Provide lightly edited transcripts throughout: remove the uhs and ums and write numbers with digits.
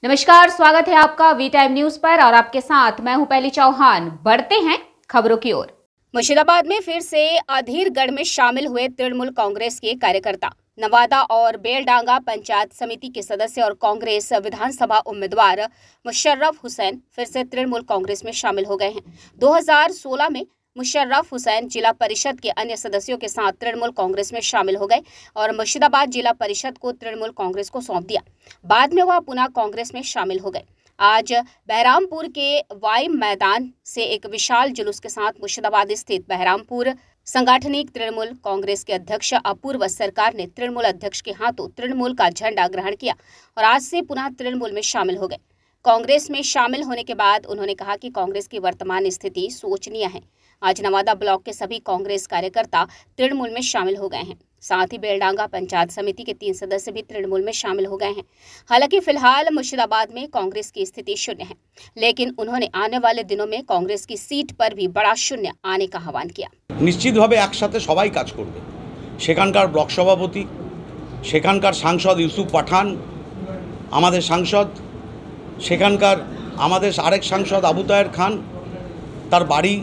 नमस्कार, स्वागत है आपका वी टाइम न्यूज पर और आपके साथ मैं हूं पहली चौहान। बढ़ते हैं खबरों की ओर। मुर्शिदाबाद में फिर से अधीरगढ़ में शामिल हुए तृणमूल कांग्रेस के कार्यकर्ता। नवादा और बेलडांगा पंचायत समिति के सदस्य और कांग्रेस विधानसभा उम्मीदवार मुशर्रफ हुसैन फिर से तृणमूल कांग्रेस में शामिल हो गए हैं। 2016 में मुशर्रफ हुसैन जिला परिषद के अन्य सदस्यों के साथ तृणमूल कांग्रेस में शामिल हो गए और मुर्शिदाबाद जिला परिषद को तृणमूल कांग्रेस को सौंप दिया। बाद में वह पुनः कांग्रेस में शामिल हो गए। आज बहरामपुर के वाई मैदान से एक विशाल जुलूस के साथ मुर्शिदाबाद स्थित बहरामपुर सांगठनिक तृणमूल कांग्रेस के अध्यक्ष अपूर्व सरकार ने तृणमूल अध्यक्ष के हाथों तृणमूल का झंडा ग्रहण किया और आज से पुनः तृणमूल में शामिल हो गए। कांग्रेस में शामिल होने के बाद उन्होंने कहा कि कांग्रेस की वर्तमान स्थिति शोचनीय है। आज नवादा ब्लॉक के सभी कांग्रेस कार्यकर्ता तृणमूल में शामिल हो गए हैं। साथ ही बेलडांगा पंचायत समिति के 3 सदस्य भी तृणमूल में शामिल हो गए हैं। हालांकि फिलहाल मुर्शिदाबाद में कांग्रेस की स्थिति शून्य है, लेकिन उन्होंने आने वाले दिनों में कांग्रेस की सीट पर भी बड़ा शून्य आने का आह्वान किया। निश्चितभावे একসাথে সবাই কাজ করবে। সেখানকার ব্লক সভাপতি, সেখানকার সাংসদ ইউসুফ পাঠান আমাদের সাংসদ, সেখানকার আমাদের আরেক সাংসদ আবু তাহের খান, তার বাড়ি,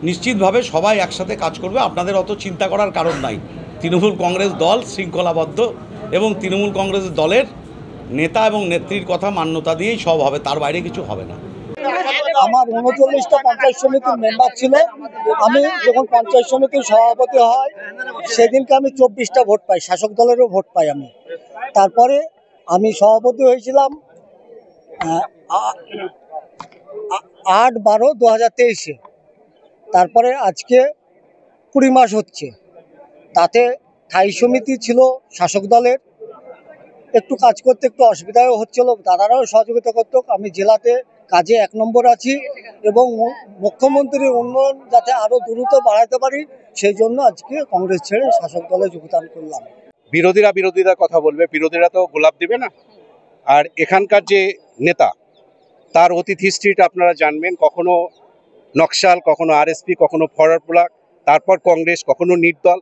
নিশ্চিতভাবে সবাই একসাথে কাজ করবে। আপনাদের অত চিন্তা করার কারণ নাই। তৃণমূল কংগ্রেস দল শৃঙ্খলাবদ্ধ এবং তৃণমূল কংগ্রেস দলের নেতা এবং নেত্রীর কথা মান্যতা দিয়েই সব হবে, তার বাইরে কিছু হবে না। আমার ৩৯টা পঞ্চায়েত সমিতির মেম্বার ছিল। আমি যখন পঞ্চায়েত সমিতির সভাপতি হয় সেদিনকে আমি ২৪টা ভোট পাই, শাসক দলেরও ভোট পাই আমি। তারপরে আমি সভাপতি হয়েছিলাম ৮/১২/২০২৩-এ। তারপরে আজকে ২০ মাস হচ্ছে। তাতে স্থায়ী সমিতি ছিল শাসক দলের, একটু কাজ করতে একটু অসুবিধাও হচ্ছিল, দাদারাও সহযোগিতা করত। আমি জেলাতে কাজে ১ নম্বর আছি এবং মুখ্যমন্ত্রীর উন্নয়ন যাতে আরও দ্রুত বাড়াতে পারি সেই জন্য আজকে কংগ্রেস ছেড়ে শাসক দলে যোগদান করলাম। বিরোধীরা কথা বলবে, বিরোধীরা তো গোলাপ দিবে না। আর এখানকার যে নেতা তার অতীত হিস্ট্রিটা আপনারা জানবেন, কখনো নকশাল, কখনো আরএসপি, কখনো ফরওয়ার্ড ব্লক, তারপর কংগ্রেস, কখনো নির্দল।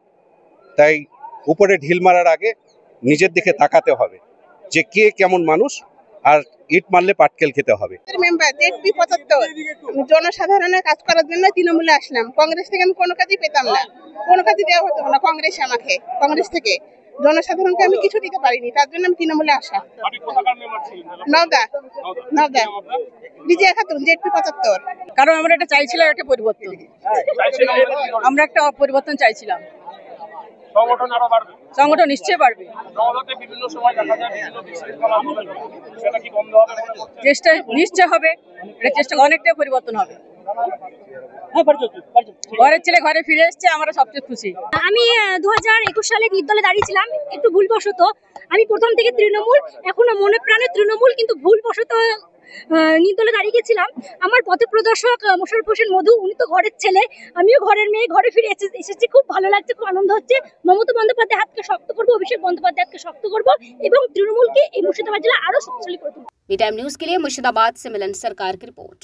তাই উপরে ঢিল মারার আগে নিজের দিকে তাকাতে হবে যে কে কেমন মানুষ, আর ইট মারলে পাটকেল খেতে হবে। জনসাধারণের কাজ করার জন্য তৃণমূলে আসলাম। কংগ্রেস থেকে আমি কোনো কাজই পেতাম না, কোনো কাজই দেওয়া হতো না। কংগ্রেস আমাকে, কংগ্রেস থেকে জনসাধারণকে আমি কিছু দিতে পারিনি, তার জন্য আমি তৃণমূলে আসা। নওদা বিজয়া খাতুন, জেডপি ৭৫। কারণ আমরা এটা চাইছিলাম, একটা পরিবর্তন, আমরা একটা পরিবর্তন চাইছিলাম। সংগঠন নিশ্চয়ই বাড়বে, চেষ্টা নিশ্চয় হবে, চেষ্টা অনেকটাই পরিবর্তন হবে। ঘরের ছেলে ঘরে ফিরে এসছে, আমরা সবচেয়ে খুশি। আমি 2021 সালে নির্দলে দাঁড়িয়েছিলাম, একটু ভুলবশত। আমি প্রথম থেকে তৃণমূল, এখনো মনে প্রাণে তৃণমূল, কিন্তু ভুলবশত নির্দলে দাঁড়িয়ে গেছিলাম। আমার পথপ্রদর্শক মোশাররফ হোসেন মধু, উনি তো ঘরের ছেলে, আমিও ঘরের মেয়ে, ঘরে ফিরে এসেছি। খুব ভালো লাগছে, খুব আনন্দ হচ্ছে। মমতা বন্দ্যোপাধ্যায় হাতকে শক্ত করবো, অভিষেক বন্দ্যোপাধ্যায় হাতকে শক্ত করবো এবং তৃণমূলকে এই মুর্শিদাবাদ জেলা আরো শক্তিশালী করবো। वी टाइम न्यूज के लिए मुर्शिदाबाद से मिलन सरकार की रिपोर्ट।